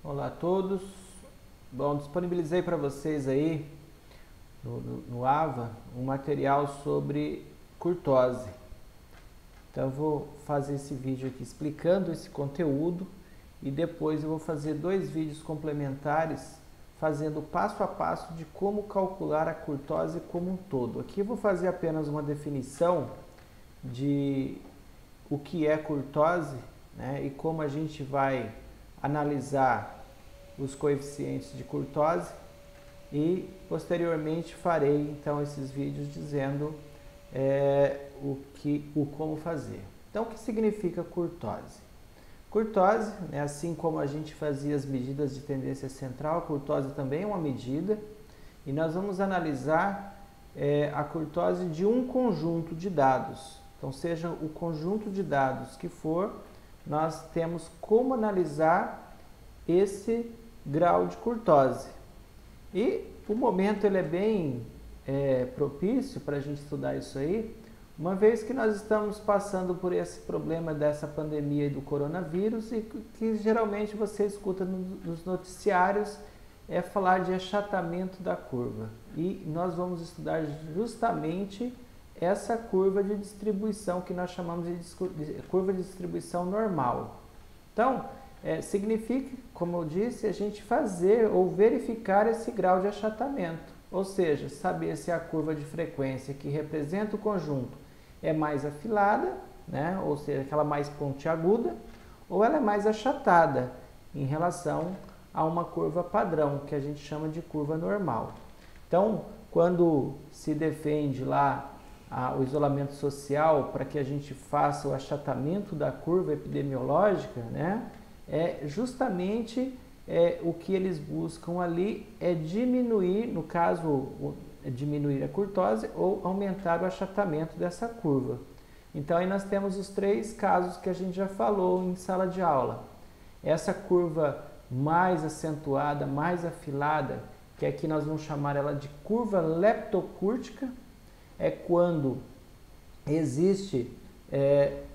Olá a todos. Bom, disponibilizei para vocês aí no AVA um material sobre curtose. Então eu vou fazer esse vídeo aqui explicando esse conteúdo e depois eu vou fazer dois vídeos complementares fazendo passo a passo de como calcular a curtose como um todo. Aqui eu vou fazer apenas uma definição de o que é curtose, né, e como a gente vai analisar os coeficientes de curtose, e posteriormente farei então esses vídeos dizendo como fazer. Então, o que significa curtose? Curtose, né, assim como a gente fazia as medidas de tendência central, a curtose também é uma medida, e nós vamos analisar a curtose de um conjunto de dados. Então, seja o conjunto de dados que for, nós temos como analisar esse grau de curtose. E o momento ele é bem propício para a gente estudar isso aí, uma vez que nós estamos passando por esse problema dessa pandemia do coronavírus e que geralmente você escuta nos noticiários falar de achatamento da curva. E nós vamos estudar justamente essa curva de distribuição que nós chamamos de curva de distribuição normal. Então, significa, como eu disse, a gente fazer ou verificar esse grau de achatamento, ou seja, saber se a curva de frequência que representa o conjunto é mais afilada, né, ou seja, aquela mais pontiaguda, ou ela é mais achatada em relação a uma curva padrão, que a gente chama de curva normal. Então, quando se defende lá o isolamento social para que a gente faça o achatamento da curva epidemiológica, né, justamente o que eles buscam ali é diminuir, no caso, diminuir a curtose ou aumentar o achatamento dessa curva. Então, aí nós temos os três casos que a gente já falou em sala de aula. Essa curva mais acentuada, mais afilada, que aqui nós vamos chamar ela de curva leptocúrtica, é quando existe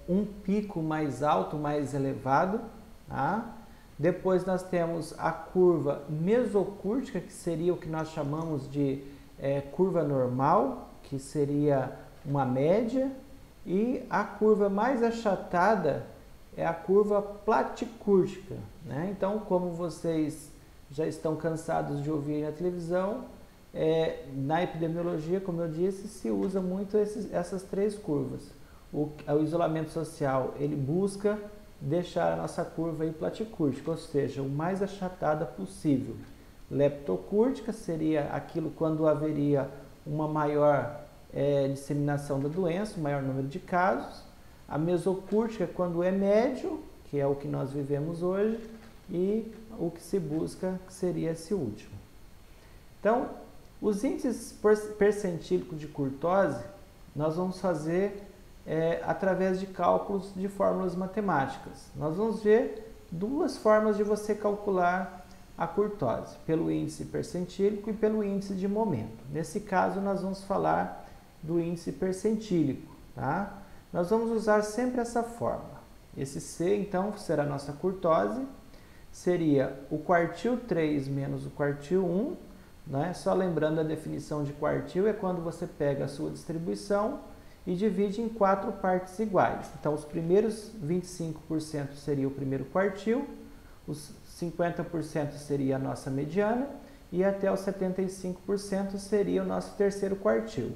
um pico mais alto, mais elevado, tá? Depois nós temos a curva mesocúrtica, que seria o que nós chamamos de curva normal, que seria uma média, e a curva mais achatada é a curva platicúrtica, né? Então, como vocês já estão cansados de ouvir na televisão, na epidemiologia, como eu disse, se usa muito essas três curvas. O isolamento social, ele busca deixar a nossa curva aí platicúrtica, ou seja, o mais achatada possível. Leptocúrtica seria aquilo quando haveria uma maior disseminação da doença, um maior número de casos. A mesocúrtica é quando é médio, que é o que nós vivemos hoje, e o que se busca seria esse último. Então, os índices percentílicos de curtose, nós vamos fazer através de cálculos de fórmulas matemáticas. Nós vamos ver duas formas de você calcular a curtose, pelo índice percentílico e pelo índice de momento. Nesse caso, nós vamos falar do índice percentílico, tá? Nós vamos usar sempre essa fórmula. Esse C, então, será a nossa curtose, seria o quartil 3 menos o quartil 1, né? Só lembrando a definição de quartil, é quando você pega a sua distribuição e divide em 4 partes iguais. Então, os primeiros 25% seria o primeiro quartil, os 50% seria a nossa mediana e até os 75% seria o nosso terceiro quartil.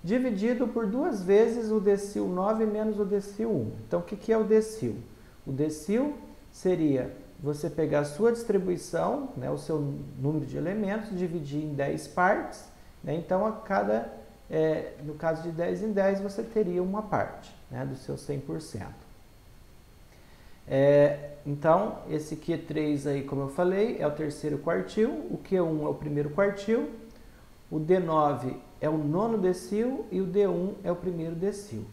Dividido por duas vezes o decil 9 menos o decil 1. Então, o que é o decil? O decil seria você pegar a sua distribuição, né, o seu número de elementos, dividir em 10 partes, né, então no caso de 10 em 10, você teria uma parte, né, do seu 100%. Então, esse Q3 aí, como eu falei, é o terceiro quartil, o Q1 é o primeiro quartil, o D9 é o nono decil e o D1 é o primeiro decil.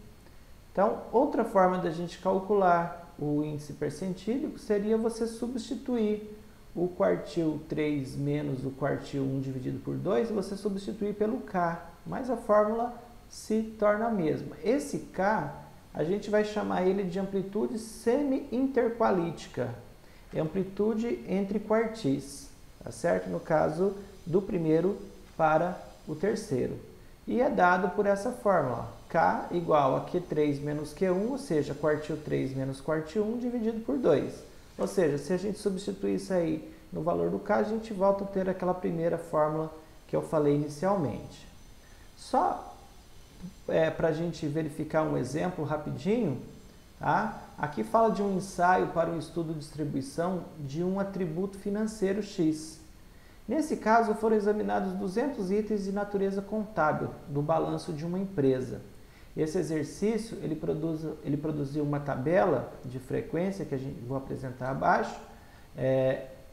Então, outra forma da gente calcular o índice percentílico seria você substituir o quartil 3 menos o quartil 1 dividido por 2, você substituir pelo K, mas a fórmula se torna a mesma. Esse K, a gente vai chamar ele de amplitude semi-interqualítica. é amplitude entre quartis, tá certo? No caso do primeiro para o terceiro. E é dado por essa fórmula, ó, K igual a Q3 menos Q1, ou seja, quartil 3 menos quartil 1 dividido por 2. Ou seja, se a gente substituir isso aí no valor do K, a gente volta a ter aquela primeira fórmula que eu falei inicialmente. Só para a gente verificar um exemplo rapidinho, tá? Aqui fala de um ensaio para o estudo de distribuição de um atributo financeiro X. Nesse caso, foram examinados 200 itens de natureza contábil do balanço de uma empresa. Esse exercício, ele produziu uma tabela de frequência, que vou apresentar abaixo,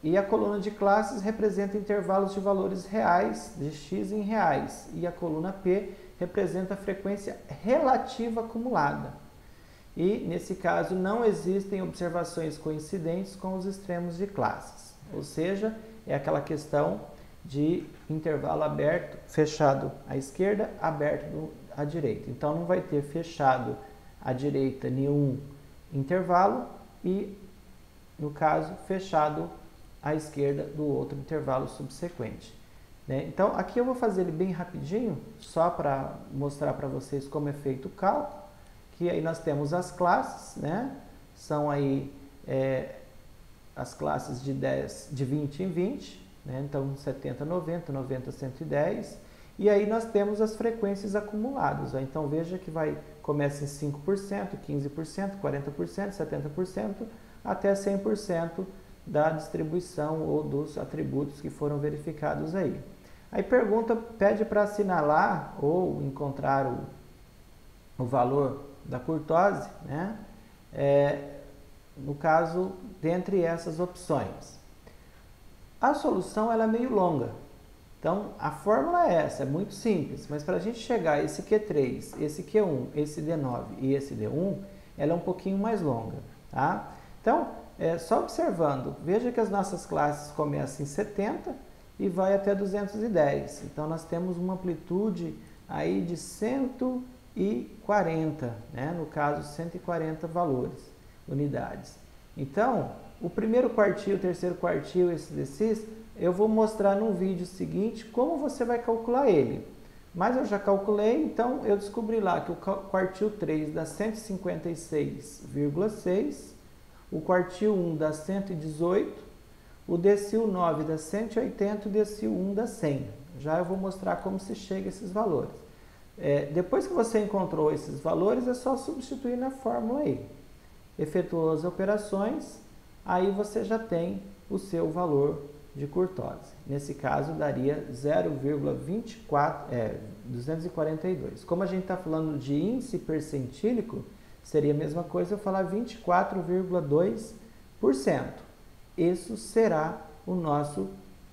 e a coluna de classes representa intervalos de valores reais, de X em reais, e a coluna P representa a frequência relativa acumulada. E, nesse caso, não existem observações coincidentes com os extremos de classes, ou seja, é aquela questão de intervalo aberto, fechado à esquerda, aberto à direita. Então, não vai ter fechado à direita nenhum intervalo e, no caso, fechado à esquerda do outro intervalo subsequente, né? Então, aqui eu vou fazer ele bem rapidinho, só para mostrar para vocês como é feito o cálculo, que aí nós temos as classes, né? São aí as classes de 20 em 20, né? Então 70, 90, 90, 110, e aí nós temos as frequências acumuladas, ó. Então veja que começa em 5%, 15%, 40%, 70%, até 100% da distribuição ou dos atributos que foram verificados aí. Aí pede para assinalar ou encontrar o valor da curtose, né? No caso, dentre essas opções. A solução ela é meio longa, então a fórmula é essa, é muito simples, mas para a gente chegar a esse Q3, esse Q1, esse D9 e esse D1, ela é um pouquinho mais longa, tá? Então, só observando, veja que as nossas classes começam em 70 e vai até 210, então nós temos uma amplitude aí de 140, né? No caso 140 valores, unidades. Então, o primeiro quartil, o terceiro quartil, esse desses, eu vou mostrar no vídeo seguinte como você vai calcular ele. Mas eu já calculei, então eu descobri lá que o quartil 3 dá 156,6, o quartil 1 dá 118, o decil 9 dá 180 e o decil 1 dá 100. Já eu vou mostrar como se chega a esses valores. Depois que você encontrou esses valores, é só substituir na fórmula aí. Efetuou as operações, aí você já tem o seu valor de curtose. Nesse caso, daria 0,242. Como a gente está falando de índice percentílico, seria a mesma coisa eu falar 24,2%. Isso será o nosso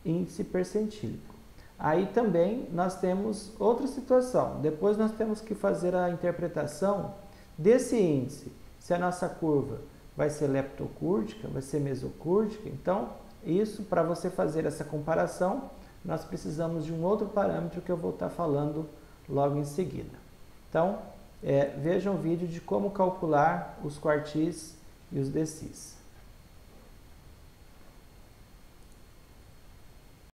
índice percentílico. Aí também nós temos outra situação. Depois nós temos que fazer a interpretação desse índice. Se a nossa curva vai ser leptocúrtica, vai ser mesocúrtica. Então, isso, para você fazer essa comparação, nós precisamos de um outro parâmetro que eu vou estar falando logo em seguida. Então, vejam o vídeo de como calcular os quartis e os decis.